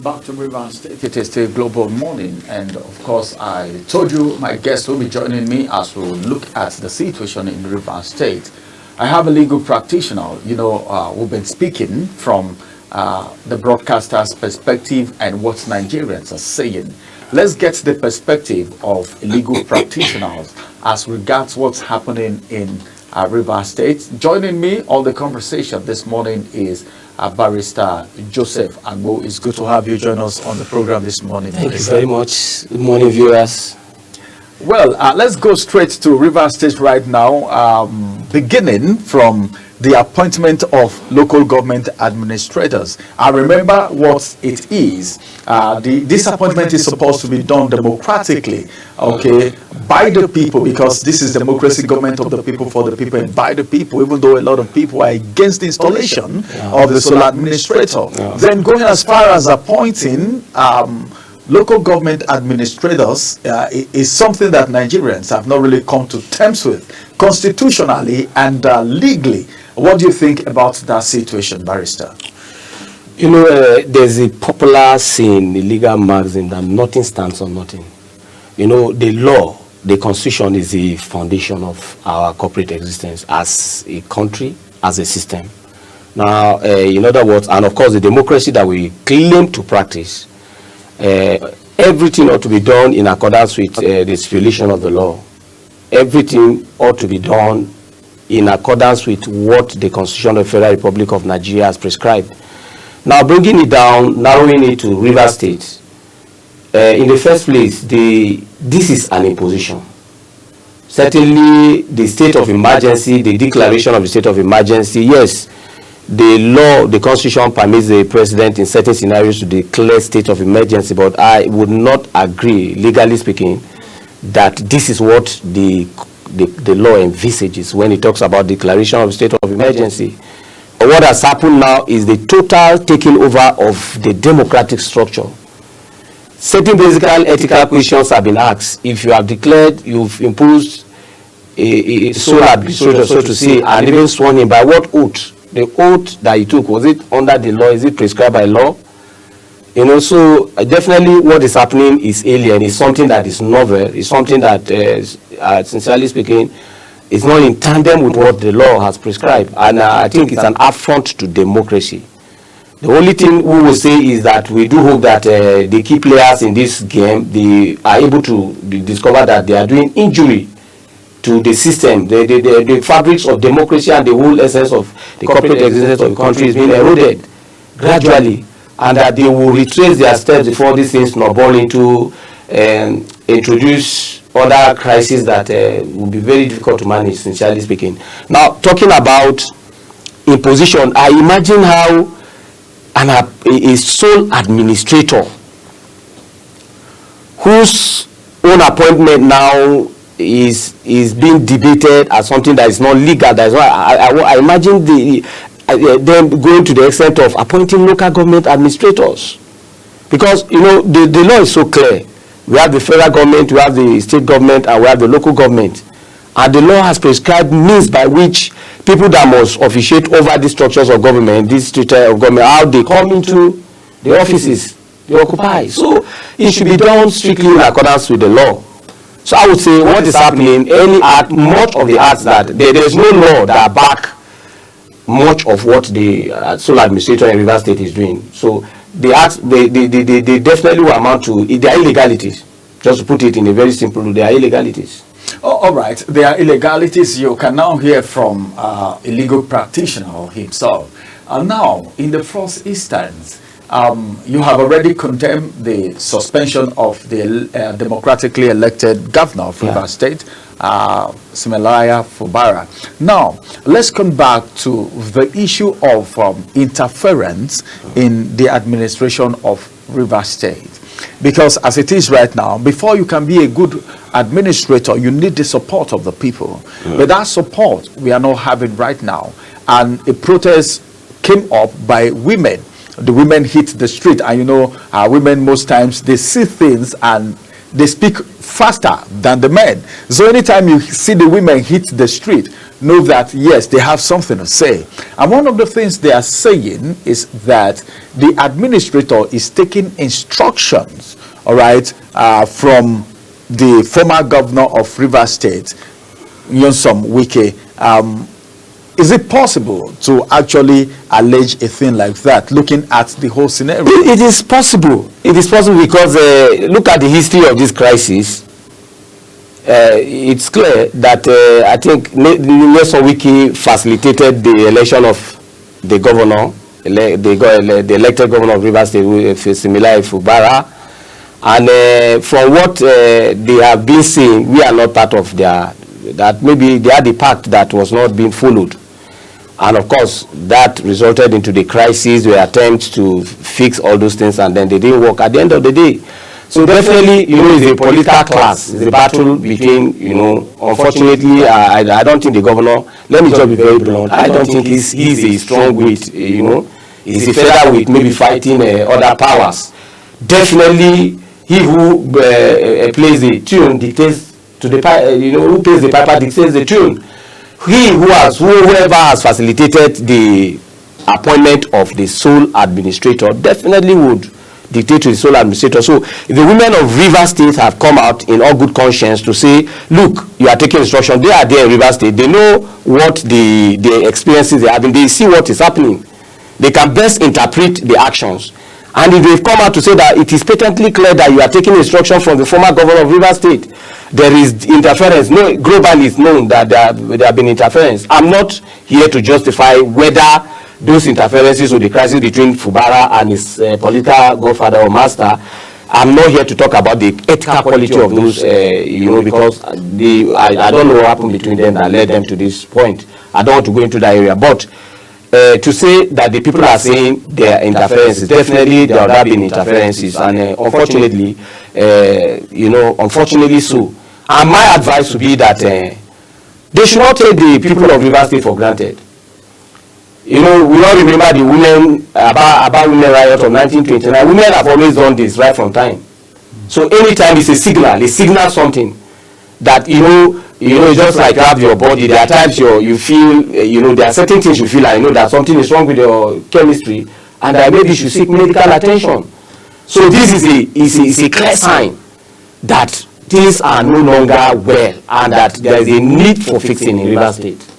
Back to Rivers State. It is still global morning, and of course, I told you my guest will be joining me as we look at the situation in Rivers State. I have a legal practitioner. We've been speaking from the broadcaster's perspective and what Nigerians are saying. Let's get the perspective of legal practitioners as regards what's happening in Rivers State. Joining me on the conversation this morning is Barrister Joseph Agbo. It's good to have you join us on the program this morning. Thank you very much. Good morning, viewers. Well, let's go straight to Rivers State right now, beginning from the appointment of local government administrators. I remember what it is. This appointment is supposed to be done democratically, okay, by the people, because this is democracy, government of the people, for the people, and by the people, even though a lot of people are against the installation of the sole administrator. Then going as far as appointing local government administrators is something that Nigerians have not really come to terms with constitutionally and legally. What do you think about that situation, Barrister? There's a popular saying in the legal magazine that nothing stands on nothing. The law, the constitution is the foundation of our corporate existence as a country, as a system. Now, in other words, and of course the democracy that we claim to practice, everything ought to be done in accordance with the stipulation of the law. Everything ought to be done in accordance with what the Constitution of the Federal Republic of Nigeria has prescribed. Now, bringing it down, narrowing it to Rivers State, in the first place, this is an imposition. Certainly, the state of emergency, the declaration of the state of emergency, yes, the law, the Constitution permits the president in certain scenarios to declare state of emergency, but I would not agree, legally speaking, that this is what the law envisages when it talks about declaration of state of emergency. What has happened now is the total taking over of the democratic structure. Certain basic ethical questions have been asked. If you have declared, you've imposed a sole administrator, so to say, and even sworn in, by what oath? The oath that you took, was it under the law? Is it prescribed by law? So definitely what is happening is alien. It's something that is novel. It's something that, sincerely speaking, is not in tandem with what the law has prescribed. And I think it's an affront to democracy. The only thing we will say is that we do hope that the key players in this game, they are able to discover that they are doing injury to the system. The fabrics of democracy and the whole essence of the corporate existence of the country is being eroded gradually, and that they will retrace their steps before these things snowball into introduce other crises that will be very difficult to manage, sincerely speaking. Now, talking about imposition, I imagine how a sole administrator whose own appointment now is being debated as something that is not legal. That is why I imagine them going to the extent of appointing local government administrators, because the law is so clear. We have the federal government, we have the state government, and we have the local government, and the law has prescribed means by which people that must officiate over these structures of government, this structure of government, how they come into the offices they occupy. So it should be done strictly in accordance with the law. So I would say what is happening, much of the acts that there is no law that back much of what the sole administrator in Rivers State is doing. So the acts, they definitely will amount to, they are illegalities. Just to put it in a very simple, they are illegalities. Oh, all right, there are illegalities. You can now hear from a legal practitioner himself. Now, in the first instance, you have already condemned the suspension of the democratically elected governor of Rivers State, Simelaya Fubara. Now, let's come back to the issue of interference in the administration of Rivers State. Because as it is right now, before you can be a good administrator, you need the support of the people. But that support we are not having right now. And a protest came up by women. The women hit the street, and women most times, they see things and they speak faster than the men. So anytime you see the women hit the street, know that yes, they have something to say. And one of the things they are saying is that the administrator is taking instructions, all right, from the former governor of Rivers State, Nyesom Wike. Is it possible to actually allege a thing like that, looking at the whole scenario? It is possible. It is possible because look at the history of this crisis. It's clear that I think Nyesom Wike facilitated the election of the governor, the elected governor of Rivers State, Similai Fubara. And from what they have been saying, we are not part of that maybe they had a pact that was not being followed. And of course, that resulted into the crisis, where attempts to fix all those things, and then they didn't work at the end of the day. So definitely, it's a political class. It's a battle between, unfortunately, I don't think the governor, let me just be very blunt, I don't think he's a strong weight, he's a featherweight, maybe fighting other powers. Definitely, he who plays the tune dictates to the who plays the piper dictates the tune. Whoever has facilitated the appointment of the sole administrator definitely would dictate to the sole administrator. So the women of Rivers State have come out in all good conscience to say, look, you are taking instruction. They are there in Rivers State. They know what the experiences they are having. They see what is happening. They can best interpret the actions. And if they've come out to say that it is patently clear that you are taking instruction from the former governor of Rivers State, there is interference. No, globally it's known that there have been interference. I'm not here to justify whether those interferences or the crisis between Fubara and his political godfather or master. I'm not here to talk about the ethical quality of those, because I don't know what happened between them that led them to this point. I don't want to go into that area, but to say that the people are saying there are interferences, definitely there have been interferences, and unfortunately, unfortunately so. And my advice would be that they should not take the people of Rivers State for granted. We all remember the women, about women riot of 1929. Women have always done this right from time. So anytime it's a signal, they signal something that, it's just like you have your body. There are times you feel, there are certain things you feel, I know that something is wrong with your chemistry, and that maybe you should seek medical attention. So this is a clear sign that things are no longer well, and that there is a need for fixing in Rivers State.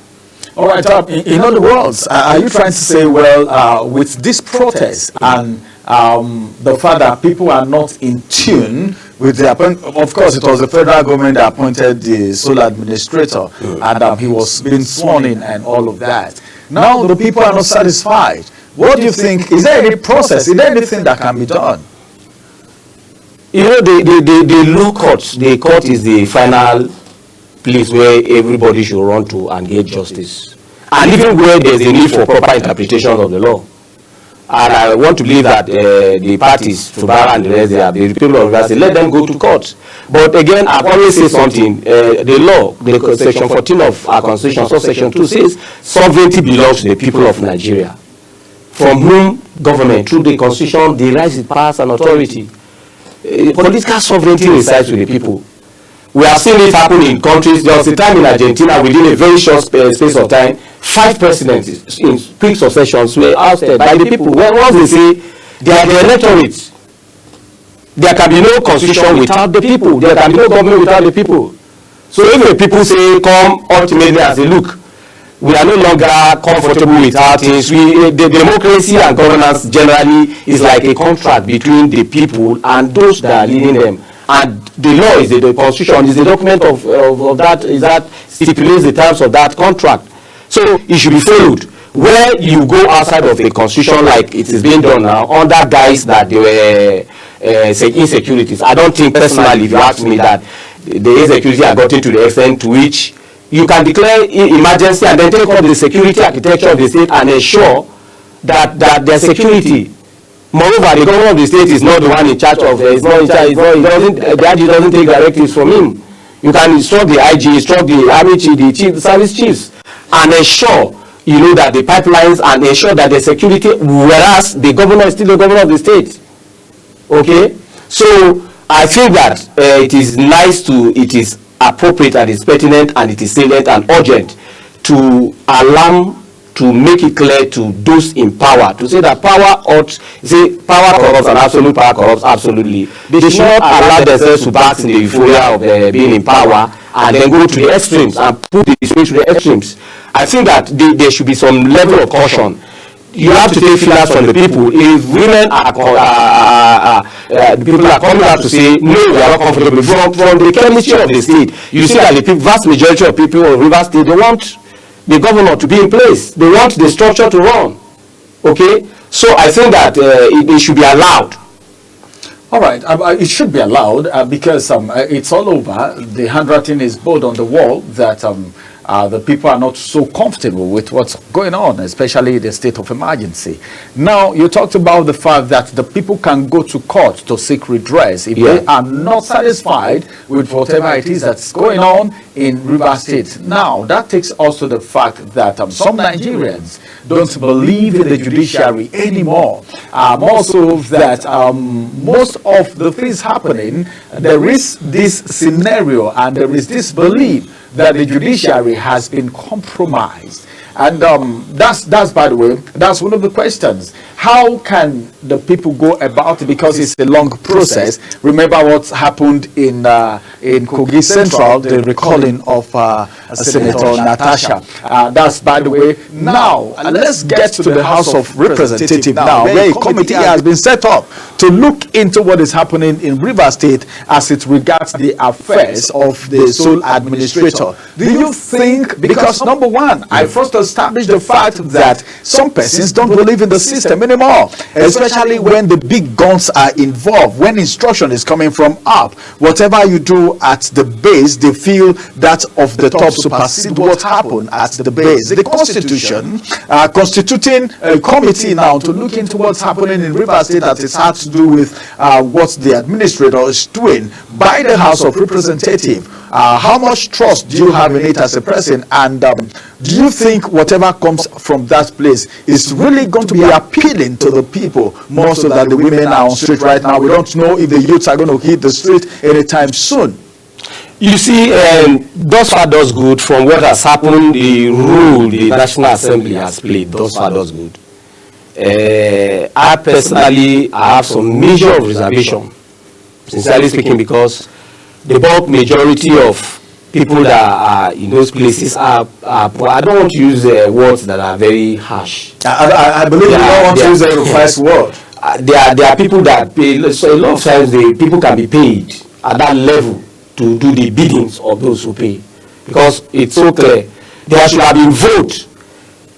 All right, in other words, are you trying to say, well, with this protest and the fact that people are not in tune with the appointment, of course, it was the federal government that appointed the sole administrator, and he was being sworn in and all of that. Now the people are not satisfied. What do you think? Is there any process? Is there anything that can be done? The law courts, the court is the final place where everybody should run to and get justice, and even where there's a need for proper interpretation of the law. And I want to believe that the parties, Fubara and the rest, the people of Rivers State, let them go to court. But again, I've always said something. The law, the section 14 of our constitution, subsection 2 says sovereignty belongs to the people of Nigeria, from whom government, through the constitution, derives its powers and authority. Political sovereignty resides with the people. We have seen it happen in countries. There was a time in Argentina, within a very short space of time, 5 presidents in quick successions were ousted by the people. Well, once they say they are the electorate, there can be no constitution without the people. There can be no government without the people. So if the people say, come ultimately and say, look, we are no longer comfortable with our things. The democracy and governance generally is like a contract between the people and those that are leading them. And the law is the constitution is the document of that, is that stipulates the terms of that contract. So it should be followed. Where you go outside of a constitution like it is being done now, under guise that there were insecurities, I don't think personally, if you ask me, that the insecurity are gotten to the extent to which you can declare emergency and then take up the security architecture of the state and ensure that there's security. Moreover, the governor of the state is not the one in charge of. The IG doesn't take directives from him. You can instruct the IG, instruct the army chief, the service chiefs, and ensure that the pipelines, and ensure that the security. Whereas the governor is still the governor of the state. Okay, so I think that it is appropriate and it's pertinent and it is salient and urgent to to make it clear to those in power to say that power corrupts and absolute power corrupts absolutely. They should not allow themselves to bask in the euphoria of being in power and then go to the extremes and put the disgrace to the extremes. I think that there should be some level of caution. You have to take feelers from the people. If women the people are coming out to say no, we are not comfortable from the chemistry of the state, you see that the vast majority of people of Rivers State, they want the governor to be in place. They want the structure to run. Okay, so I think that it should be allowed. All right, it should be allowed because it's all over. The handwriting is bold on the wall that the people are not so comfortable with what's going on, especially the state of emergency. Now, you talked about the fact that the people can go to court to seek redress if they are not satisfied with whatever it is that's going on in Rivers State. Now, that takes us to the fact that some Nigerians don't believe in the judiciary anymore. More so that most of the things happening, there is this scenario and there is this belief that the judiciary has been compromised. And that's by the way, that's one of the questions. How can the people go about it? Because it's a long process. Remember what happened in Kogi Central, the recalling of Senator Natasha. That's by the way. Now, let's get to the House of Representatives now, where a committee has been set up to look into what is happening in Rivers State as it regards the affairs of the sole administrator. Do you think, because number one, I first established the fact that some persons don't believe in the system anymore, especially when the big guns are involved, when instruction is coming from up. Whatever you do at the base, they feel that of the top supersede what happened at the base. The Constitution constituting a committee now to look into what's happening in Rivers State that is had to do with what the administrator is doing by the House of Representatives. How much trust do you have in it as a person, and do you think whatever comes from that place is really going to be appealing to the people more so than the women are on street right now? We don't know if the youths are going to hit the street anytime soon. You see, thus far does good. From what has happened, the role the National Assembly has played, thus far does good. I personally have some measure of reservation, sincerely speaking, because the bulk majority of people that are in those places are poor. I don't want to use words that are very harsh. I believe you don't want to use a revised word. There are people that pay, so a lot of times people can be paid at that level to do the biddings of those who pay, because it's so clear. There should have been vote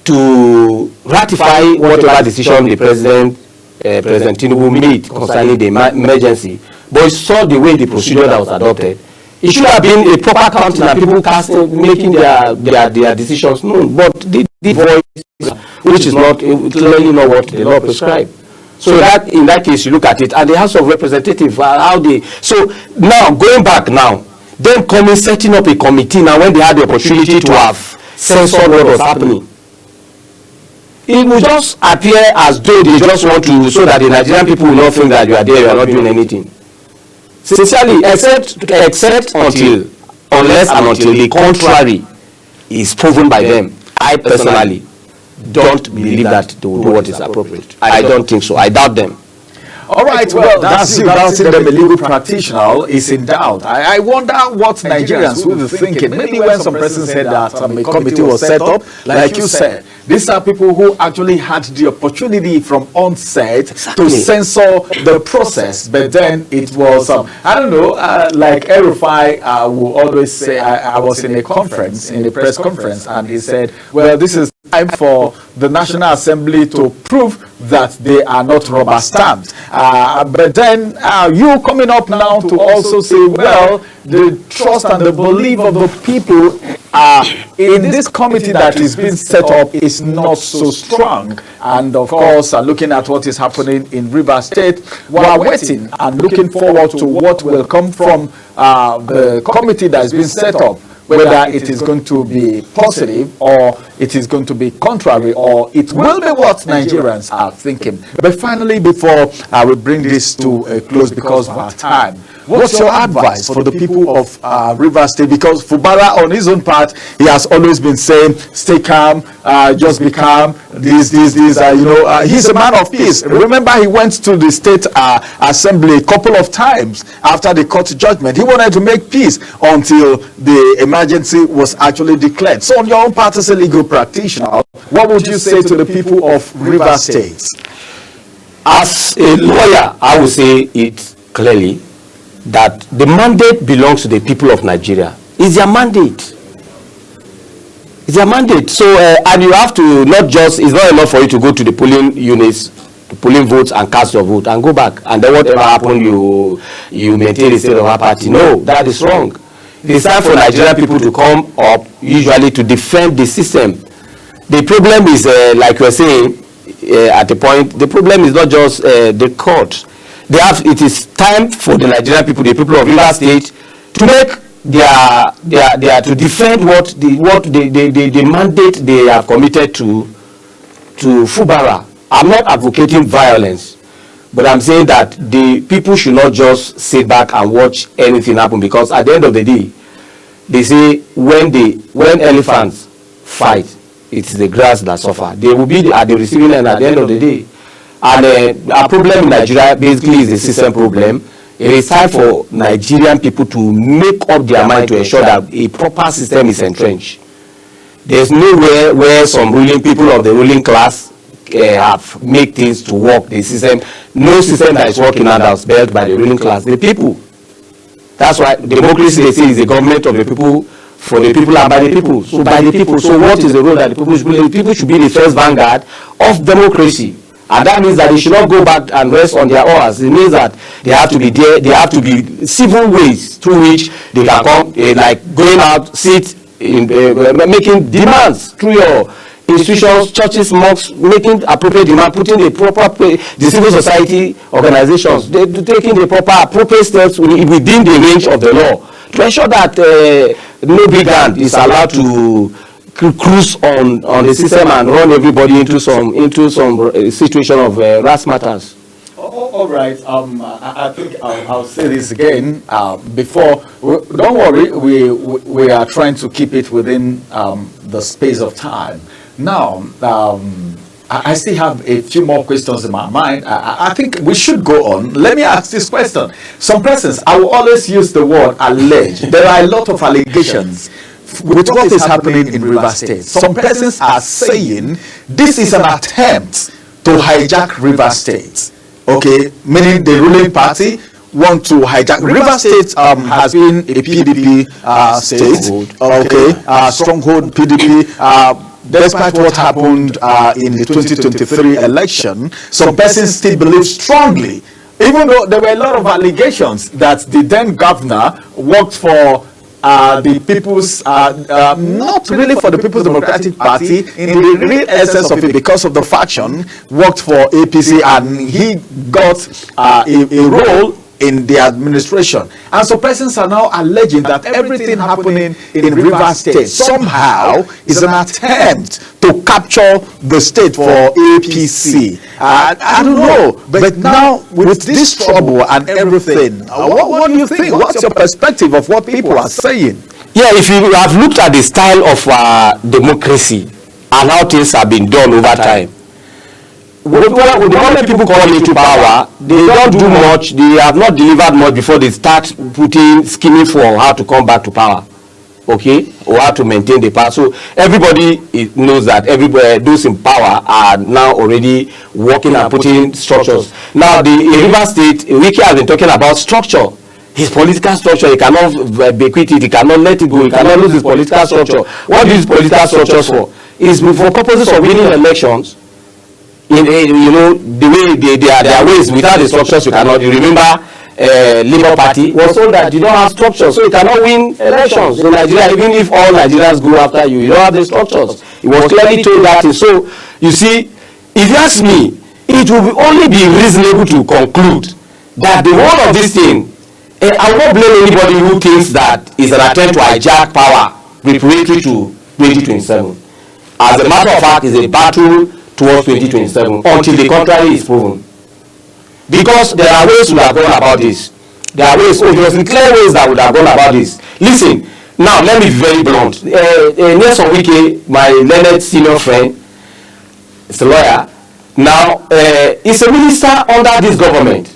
to ratify whatever decision the President Tinubu made concerning the emergency, but it's saw the way the procedure that was adopted. It should have been a proper counting and people making their decisions known, but the voice, which is not clearly not what the law prescribes. So that in that case, you look at it, and the House of Representatives, how they. So now going back now, them coming setting up a committee now when they had the opportunity to have censored what was happening. It will just appear as though they just want to, so that the Nigerian people will not think that you are there, you are not doing anything. Sincerely, except unless and until the contrary is proven by them, I personally don't believe that they will do what is appropriate. I don't think so. I doubt them. All right, well, that's you doubting them. A legal practitioner is in doubt. I wonder what Nigerians will be thinking. Maybe when some person said that a committee was set up, like you said, these are people who actually had the opportunity from onset to censor the process, but then it was, I don't know, like Erufai will always say, I was in a conference, in a press conference, and he said, well, this is time for the National Assembly to prove that they are not rubber stamped. But then you coming up now to also say, well, the trust and the belief of the people in this committee that is being set up is not so strong. And of course, looking at what is happening in Rivers State, we are waiting and looking forward to what will come from the committee that is being set up, whether it is going to be positive or it is going to be contrary, or it will be what Nigerians are thinking. But finally, before I will bring this to a close because of our time, what's your advice for the people of Rivers State? Because Fubara, on his own part, he has always been saying, stay calm, just be calm, he's a man of peace. Remember, he went to the state assembly a couple of times after the court judgment. He wanted to make peace until the emergency was actually declared. So on your own part as a legal practitioner, what would you say to the people of Rivers State? As a lawyer, I would say it clearly that the mandate belongs to the people of Nigeria. It's their mandate. It's their mandate. So, and you have to not just, it's not enough for you to go to the polling units, the polling votes and cast your vote and go back. And then whatever happened, you maintain the state of our party. No, that is wrong. It's time for Nigerian people to come up, usually to defend the system. The problem is, like you're saying, at the point, the problem is not just the court. It is time for the Nigerian people, the people of Rivers State, to make to defend what the mandate they have committed to Fubara. I'm not advocating violence, but I'm saying that the people should not just sit back and watch anything happen, because at the end of the day, they say when elephants fight, it's the grass that suffer. They will be at the receiving end at the end of the day. And our problem in Nigeria basically is a system problem. It is time for Nigerian people to make up their mind to ensure that a proper system is entrenched. There's nowhere where some ruling people of the ruling class have made things to work. The system, no system that is working out that's built by the ruling class. The people. That's why democracy, they say, is the government of the people, for the people, and by the people. So by the people. So what is the role that the people should play? The people should be the first vanguard of democracy. And that means that they should not go back and rest on their oars. It means that they have to be there. There have to be civil ways through which they can come, like going out, sit, making demands through your institutions, churches, mosques, making appropriate demand, putting the proper, the civil society organizations, taking the proper appropriate steps within the range of the law to ensure that no big hand is allowed to cruise on the system and run everybody into some situation of race matters. All right. I think I'll say this again before. Don't worry. We are trying to keep it within the space of time. Now, I still have a few more questions in my mind. I think we should go on. Let me ask this question. Some persons, I will always use the word allege. There are a lot of allegations with what is happening in Rivers State. Some persons are saying this is an attempt to hijack Rivers State. Okay, meaning the ruling party want to hijack. Rivers State has been a PDP state. Okay, stronghold PDP. Despite what happened in the 2023 election, some persons still believe strongly, even though there were a lot of allegations that the then governor worked for the people's, not really for the People's Democratic Party, in the real essence of it, because of the faction, worked for APC, and he got a role in the administration. And so persons are now alleging that everything happening in Rivers State somehow is an attempt to capture the state for APC. I don't know, but now with this trouble and everything, what do you think? What's your perspective of what people are saying? Yeah, if you have looked at the style of democracy and how things have been done over time, the moment people come into power, they don't do much, they have not delivered much before they start scheming for how to come back to power, okay, or how to maintain the power. So everybody knows that those in power are now already working and putting structures. Now the Rivers State, Wiki has been talking about structure. His political structure, he cannot bequeath it, he cannot let it go, he cannot lose his political structure. What do these political structures for? It's for purposes of winning elections. The way their ways without the structures you cannot. You remember Labour Party was told that you don't have structures, so you cannot win elections in Nigeria. Even if all Nigerians go after you, you don't have the structures. It was clearly told that. So you see, if you ask me, it will only be reasonable to conclude that the whole of this thing, I won't blame anybody who thinks that is an attempt to hijack power preparatory to 2027. As a matter of fact, it's a battle towards 2027 until the contrary is proven. Because there are ways we have gone about this. There are ways, obviously clear ways that would have gone about this. Listen, now let me be very blunt. Nelson Wike, my learned senior friend, is a lawyer. Now, he's a minister under this government.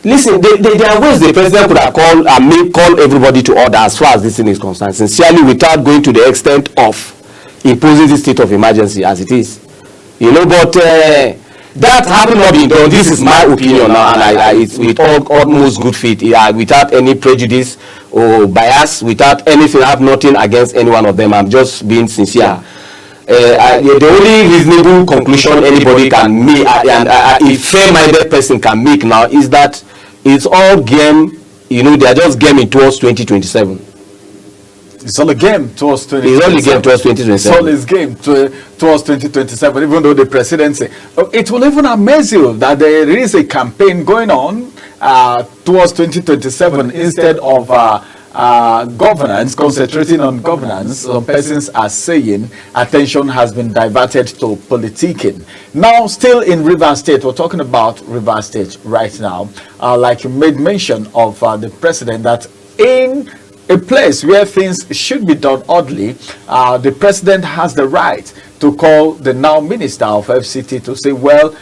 Listen, there are ways the president could have called and call everybody to order as far as this thing is concerned, sincerely, without going to the extent of imposing the state of emergency as it is. You know, but that having not been done, this is my opinion now, and it's with utmost good faith, without any prejudice or bias, without anything. I have nothing against any one of them. I'm just being sincere. The only reasonable conclusion anybody can make, and a fair-minded person can make now, is that it's all game. You know, they are just gaming towards 2027. It's all a game towards 2027. It's all a game towards 2027. It's all his game towards 2027, even though the presidency. It will even amaze you that there is a campaign going on towards 2027 instead of governance, concentrating on governance. Some persons are saying attention has been diverted to politicking. Now, still in Rivers State, we're talking about Rivers State right now. Like you made mention of the president, that in a place where things should be done orderly, the president has the right to call the now minister of FCT to say, well,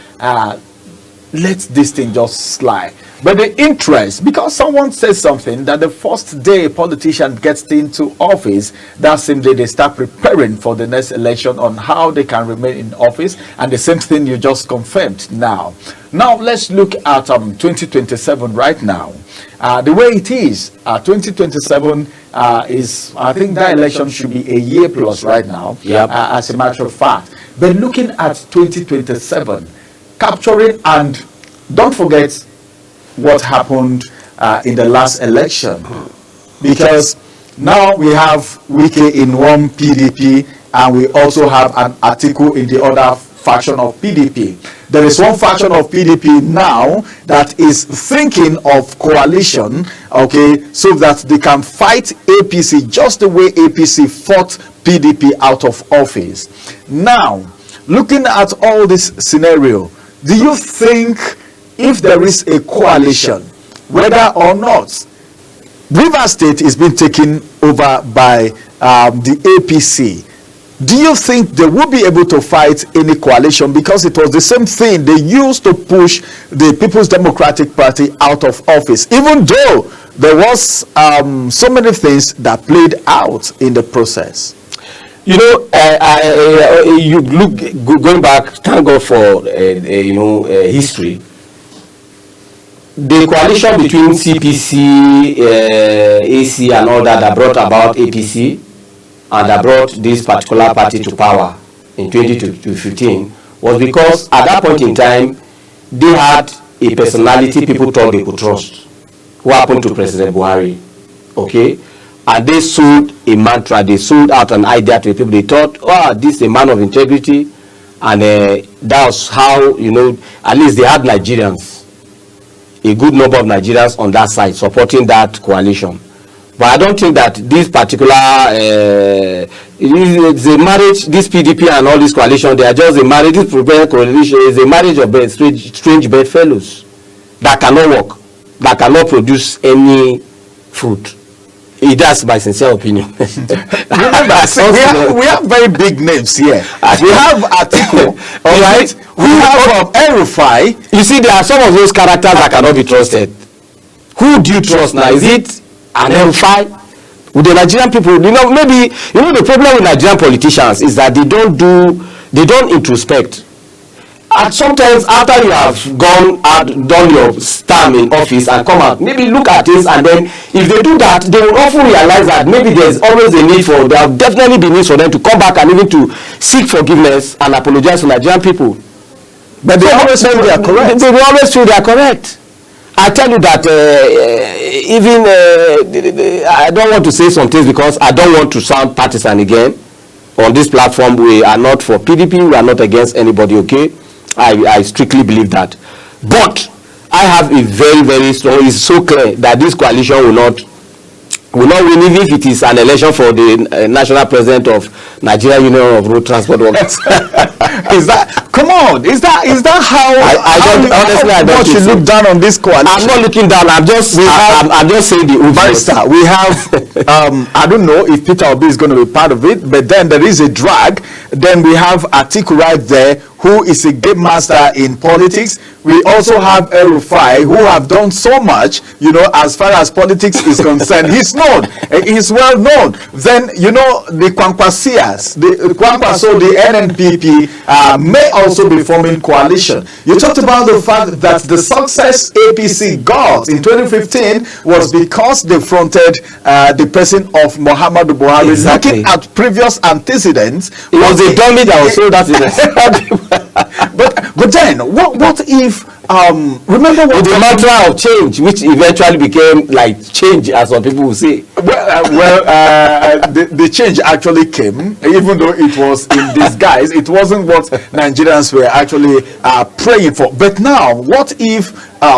let this thing just slide. But the interest, because someone says something, that the first day a politician gets into office, that same day they start preparing for the next election on how they can remain in office, and the same thing you just confirmed now. Now let's look at 2027 right now. The way it is, 2027 is, I think that election should be a year plus right now, as a matter of fact. But looking at 2027, capturing, and don't forget what happened in the last election, because now we have Wike in one PDP, and we also have an article in the other faction of PDP. There is one faction of PDP now that is thinking of coalition, okay, so that they can fight APC just the way APC fought PDP out of office. Now, looking at all this scenario, do you think if there is a coalition, whether or not Rivers State is being taken over by the APC, do you think they will be able to fight any coalition? Because it was the same thing they used to push the People's Democratic Party out of office, even though there was so many things that played out in the process. You know, you look going back, thank God for history. The coalition between CPC, AC, and all that brought about APC, and that brought this particular party to power in 2015, was because at that point in time, they had a personality people thought they could trust, who happened to President Buhari, okay? And they sold a mantra, they sold out an idea to people. They thought, oh, this is a man of integrity, and that was how, you know, at least they had Nigerians, a good number of Nigerians on that side supporting that coalition. But I don't think that this particular it's a marriage, this PDP and all this coalition, they are just a marriage. This coalition is a marriage of strange bedfellows that cannot work, that cannot produce any fruit. That's my sincere opinion. we have very big names here. We have Atiku, all right. We have El-Rufai. You see, there are some of those characters that cannot be trusted. Who do you trust now? Is it an El-Rufai? With the Nigerian people, you know, maybe, you know, the problem with Nigerian politicians is that they don't introspect. And sometimes after you have gone and done your term in office and come out, maybe look at this, and then if they do that, they will often realize that maybe there's always a need for, there will definitely be need for them to come back and even to seek forgiveness and apologize to Nigerian people. But they always feel they are correct. They always feel they are correct. I tell you that I don't want to say some things because I don't want to sound partisan again. On this platform, we are not for PDP, we are not against anybody, okay? I strictly believe that. But I have a very, very strong, it's so clear that this coalition will not will not win even if it is an election for the national president of Nigeria Union of Road Transport Workers. Is that, come on, is that how I don't you look down on this coalition? I'm not looking down. I'm just saying the obvious. Barrister, we have I don't know if Peter Obi is going to be part of it, but then there is a drag. Then we have Atiku right there, who is a game master in politics. We also have El-Rufai, who have done so much, you know, as far as politics is concerned. He's known. He's well known. Then, you know, the Kwankwasias, the Kwankwaso, the NNPP may also be forming coalition. You talked about the fact that the success APC got in 2015 was because they fronted the person of Muhammadu Buhari. Exactly. Looking at previous antecedents, It was a dummy that was sold that in but then what if remember what the mantra of change, which eventually became like change, as some people will say. The change actually came, even though it was in disguise. It wasn't what Nigerians were actually praying for. But now, what if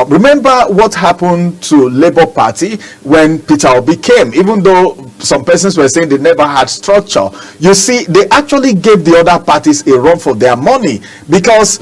remember what happened to Labour Party when Peter Obi came? Even though some persons were saying they never had structure, you see, they actually gave the other parties a run for their money, because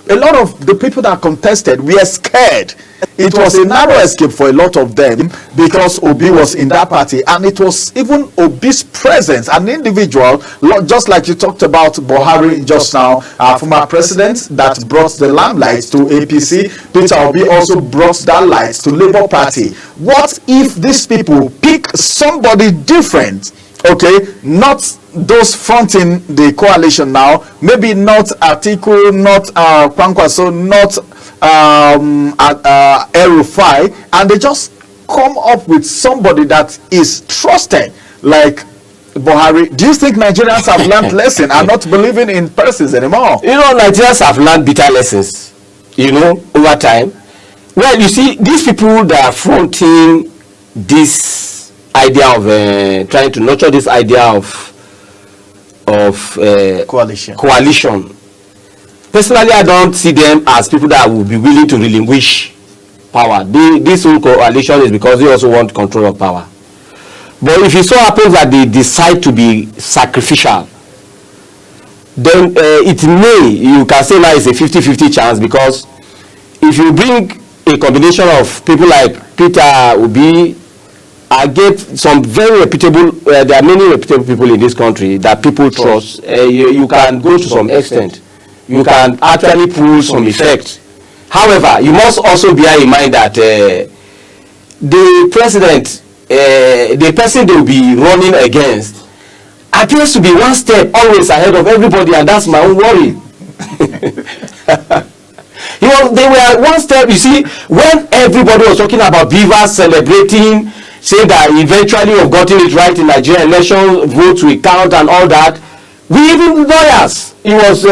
a lot of the people that contested were scared. It was a narrow escape for a lot of them because Obi was in that party, and it was even Obi's presence, an individual, just like you talked about Buhari just now, former president, that brought the limelight to APC. Peter Obi also brought that light to Labour Party. What if these people pick somebody different? Okay, not those fronting the coalition now, maybe not Atiku, not Kwankwaso, not El-Rufai, and they just come up with somebody that is trusted, like Buhari. Do you think Nigerians have learned lesson and not believing in persons anymore? You know, Nigerians have learned bitter lessons, you know, over time. Well, you see, these people that are fronting this idea of trying to nurture this idea of coalition. Personally, I don't see them as people that will be willing to relinquish power. This whole coalition is because they also want control of power. But if it so happens that they decide to be sacrificial, then it may, you can say now it's a 50-50 chance, because if you bring a combination of people like Peter Obi, I get some very reputable, there are many reputable people in this country that people trust. You can go to some extent. You can actually pull some effect. However, you must also bear in mind that the president, the person they will be running against, appears to be one step always ahead of everybody, and that's my own worry. They were one step, you see, when everybody was talking about Beavers celebrating, saying that eventually we've gotten it right in Nigeria, election votes will count and all that. We even lawyers, it was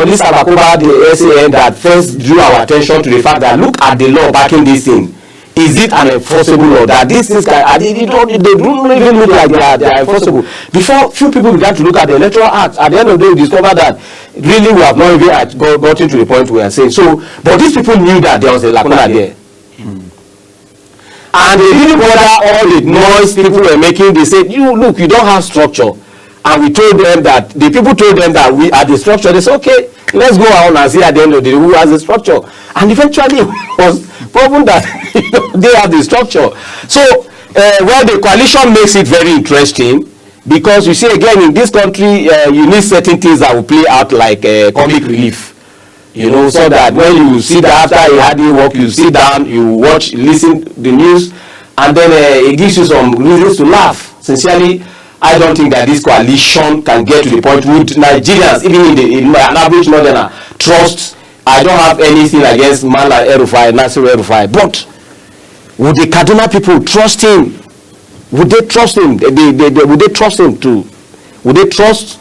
Lisa Bakoba, the SAN, that first drew our attention to the fact that look at the law backing this thing. Is it an enforceable law? That this is they don't even look like they are enforceable. Before, few people began to look at the Electoral Act. At the end of the day, we discovered that really we have not even gotten to the point we are saying. So, but these people knew that there was a lacuna there. And they didn't bother all the noise people were making. They said, you look, you don't have structure. And we told them that, the people told them that we are the structure. They said, okay, let's go on and see at the end of the day who has the structure. And eventually it was proven that they have the structure. So, well, the coalition makes it very interesting, because you see, again, in this country, you need certain things that will play out like comic relief. You know, so that when you sit after a hard day work, you sit down, you watch, listen to the news, and then it gives you some reasons to laugh. Sincerely, I don't think that this coalition can get to the point with Nigerians, even in an average northerner, trust. I don't have anything against man like El-Rufai, Nasir El-Rufai, but would the Kaduna people trust him? Would they trust him? Would they trust him too? Would they trust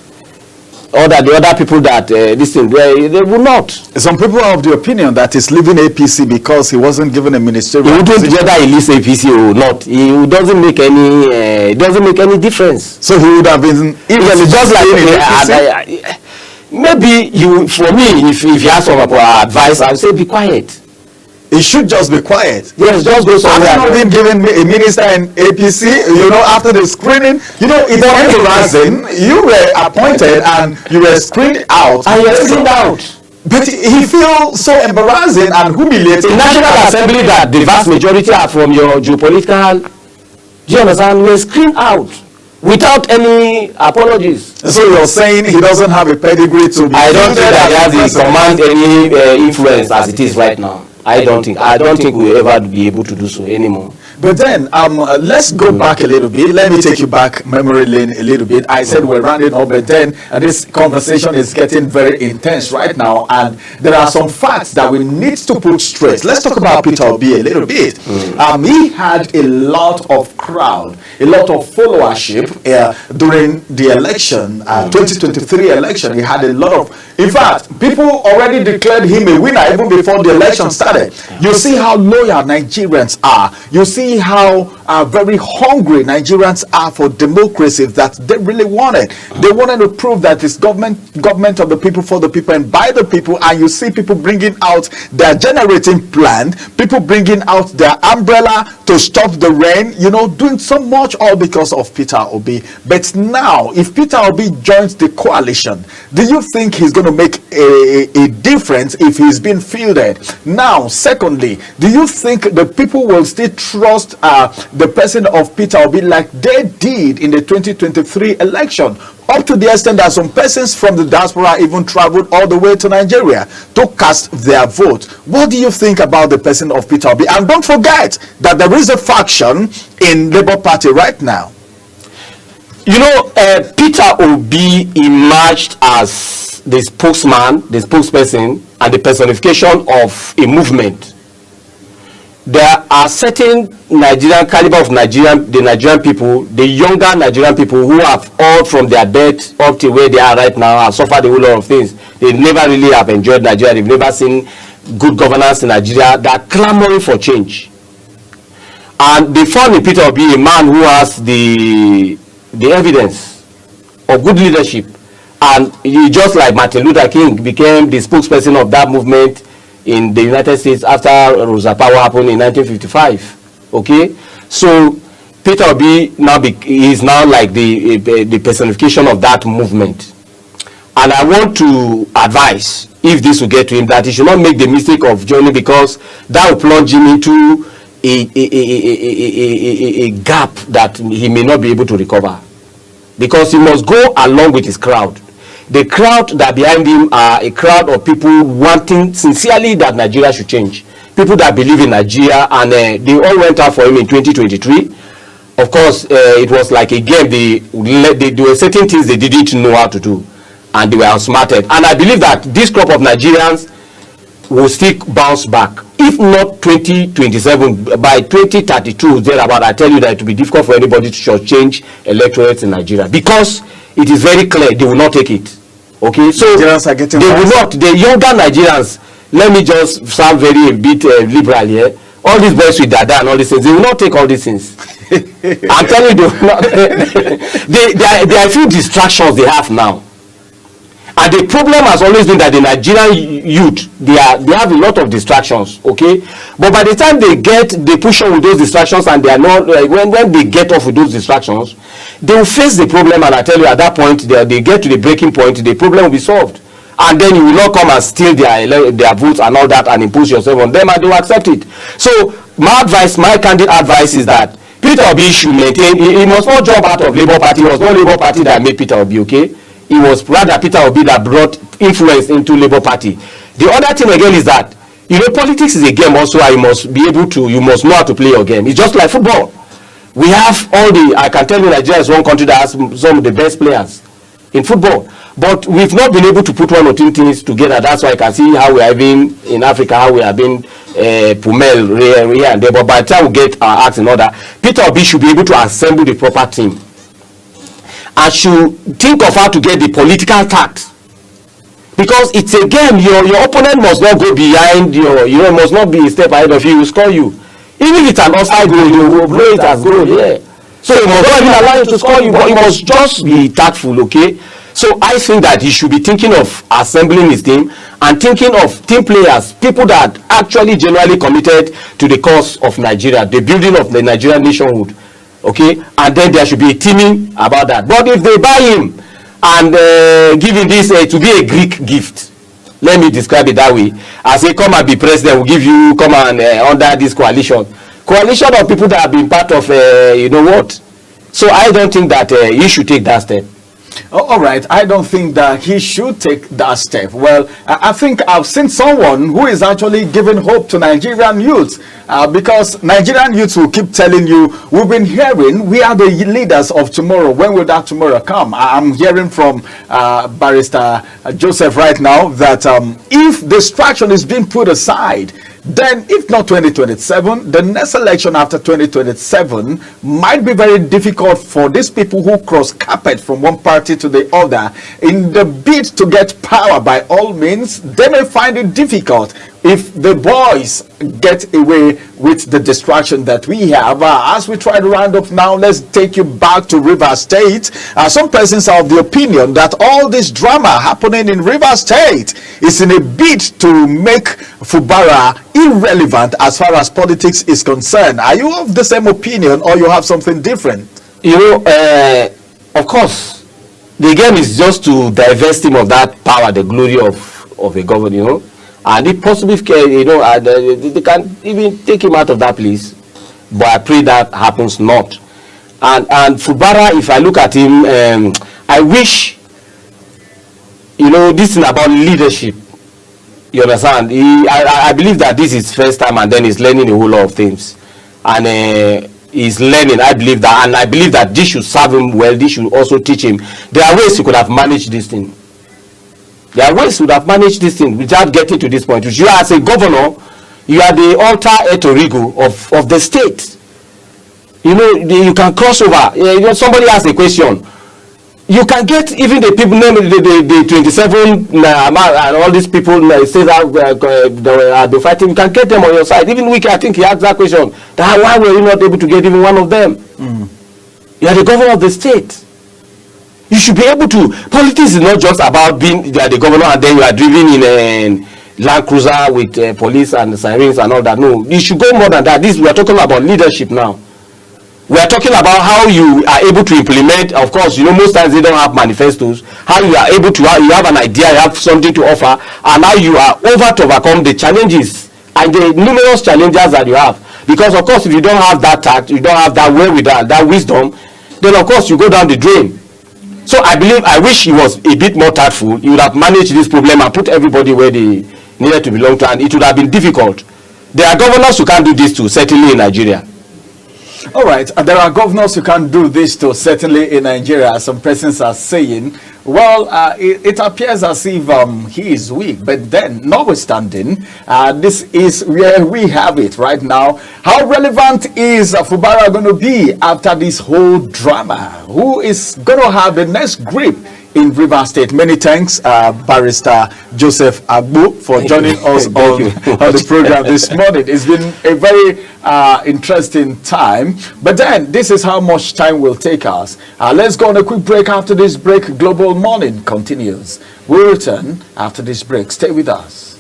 or that the other people that this thing, they will not? Some people are of the opinion that he's leaving APC because he wasn't given a ministerial. He wouldn't whether he leaves APC or not. It doesn't make any difference. So he would have been. It's just like maybe you. For me, if you ask for advice, I would say be quiet. He should just be quiet. Yes, just go somewhere. I've not been given me a minister in APC, after the screening. It's embarrassing. You were appointed and you were screened out. And you were screened out. But he feels so embarrassing and humiliating. The National Assembly that the vast majority are from your geopolitical, do you understand, were screened out without any apologies. So you're saying he doesn't have a pedigree to be... I don't think that he has command any influence as it is right now. I don't think we'll ever be able to do so anymore. But then, let's go back a little bit. Let me take you back memory lane a little bit. I said we're rounding up, but then this conversation is getting very intense right now, and there are some facts that we need to put straight. Let's talk about Peter Obi a little bit. He had a lot of crowd, a lot of followership during the election, 2023 election. He had a lot of, in fact, people already declared him a winner even before the election started. You see how loyal Nigerians are. You see how very hungry Nigerians are for democracy that they really wanted. They wanted to prove that it's government of the people, for the people, and by the people. And you see people bringing out their generating plant, people bringing out their umbrella to stop the rain, doing so much, all because of Peter Obi. But now, if Peter Obi joins the coalition, do you think he's going to make a difference if he's been fielded? Now, secondly, do you think the people will still trust the person of Peter Obi like they did in the 2023 election, up to the extent that some persons from the diaspora even traveled all the way to Nigeria to cast their vote? What do you think about the person of Peter Obi? And don't forget that there is a faction in Labour Party right now. Peter Obi emerged as the spokesman, the spokesperson, and the personification of a movement. There are certain Nigerian caliber of the Nigerian people, the younger Nigerian people who have all from their birth up to where they are right now have suffered a whole lot of things. They never really have enjoyed Nigeria. They've never seen good governance in Nigeria. They are clamoring for change. And they found in Peter Obi a man who has the evidence of good leadership. And he, just like Martin Luther King, became the spokesperson of that movement in the United States after Rosa Parks happened in 1955. Okay, so Peter Obi is now like the personification of that movement. And I want to advise, if this will get to him, that he should not make the mistake of joining, because that will plunge him into a gap that he may not be able to recover, because he must go along with his crowd. The crowd that behind him are a crowd of people wanting sincerely that Nigeria should change. People that believe in Nigeria, and they all went out for him in 2023. Of course, it was like a game. There were certain things they didn't know how to do, and they were outsmarted. And I believe that this crop of Nigerians will still bounce back. If not 2027, by 2032, thereabout, I tell you that it will be difficult for anybody to change electorates in Nigeria, because it is very clear they will not take it. Okay, so Nigerians are getting they will not. The younger Nigerians, let me just sound very a bit liberal here. All these boys with dada and all these things, they will not take all these things. I'm telling you, they will not. There are a few distractions they have now. And the problem has always been that the Nigerian youth, they have a lot of distractions, okay? But by the time they push on with those distractions, and they are not, when they get off with those distractions, they will face the problem, and I tell you, at that point, they get to the breaking point, the problem will be solved. And then you will not come and steal their votes and all that and impose yourself on them, and they will accept it. So my candid advice is that Peter Obi should maintain, he must not jump out of Labour Party. It was not Labour Party that made Peter Obi, okay? It was rather Peter Obi that brought influence into Labour Party. The other thing again is that, politics is a game also, and you must know how to play your game. It's just like football. We have I can tell you Nigeria is one country that has some of the best players in football. But we've not been able to put one or two things together. That's why I can see how we are being in Africa, how we are being pummeled here and there. But by the time we get our acts in order, Peter Obi should be able to assemble the proper team, and should think of how to get the political tact. Because it's a game. Your opponent must not go behind must not be a step ahead of you. He will score you. Even if it's an offside goal, you will blow it as goal. Yeah. So you must not even allow him to score you, but you must just be tactful, okay? So I think that he should be thinking of assembling his team and thinking of team players, people that actually genuinely committed to the cause of Nigeria, the building of the Nigerian nationhood. Okay, and then there should be a teaming about that. But if they buy him and give him this to be a Greek gift, let me describe it that way. I say, come and be president, we'll give you, come and under this coalition of people that have been part of you know what. So I don't think that he should take that step. All right, I don't think that he should take that step. Well, I think I've seen someone who is actually giving hope to Nigerian youths, because Nigerian youths will keep telling you, we've been hearing, we are the leaders of tomorrow. When will that tomorrow come? I'm hearing from Barrister Joseph right now that if distraction is being put aside, then if not 2027, the next election after 2027 might be very difficult for these people who cross carpet from one party to the other. In the bid to get power, by all means, they may find it difficult if the boys get away with the distraction that we have. As we try to round up now, let's take you back to Rivers State. Some persons are of the opinion that all this drama happening in Rivers State is in a bid to make Fubara irrelevant as far as politics is concerned. Are you of the same opinion, or you have something different? You know, of course, the game is just to divest him of that power, the glory of a governor, you know. And if possibly, you know, they can even take him out of that place. But I pray that happens not. And Fubara, if I look at him, I wish, you know, this is about leadership. You understand? I believe that this is first time, and then he's learning a whole lot of things. And he's learning, I believe that. And I believe that this should serve him well. This should also teach him. There are ways he could have managed this thing. There are ways to have managed this thing without getting to this point. You, as a governor, you are the alter et origo of the state. You know, you can cross over. You know, somebody asks a question. You can get even the people, the 27 and all these people say that they're fighting. You can get them on your side. Even Wiki, I think he asked that question. That why were you not able to get even one of them? You are the governor of the state. You should be able to. Politics is not just about being the governor and then you are driven in a Land Cruiser with police and sirens and all that. No, you should go more than that. We are talking about leadership now. We are talking about how you are able to implement. Of course, you know, most times they don't have manifestos. How you are able to, you have an idea, you have something to offer, and how you are over to overcome the challenges and the numerous challenges that you have. Because of course, if you don't have that tact, you don't have that wherewithal, that wisdom, then of course you go down the drain. So I wish he was a bit more tactful. He would have managed this problem and put everybody where they needed to belong to, and it would have been difficult. There are governors who can't do this too, certainly in Nigeria. All right, there are governors who can't do this too, certainly in Nigeria. Some persons are saying, well, it appears as if he is weak. But then, notwithstanding, this is where we have it right now. How relevant is Fubara going to be after this whole drama? Who is going to have the next grip in Rivers State? Many thanks, Barrister Joseph Agbo, for joining us on the program this morning. It's been a very interesting time. But then, this is how much time will take us. Let's go on a quick break. After this break, Global Morning continues. We'll return after this break. Stay with us.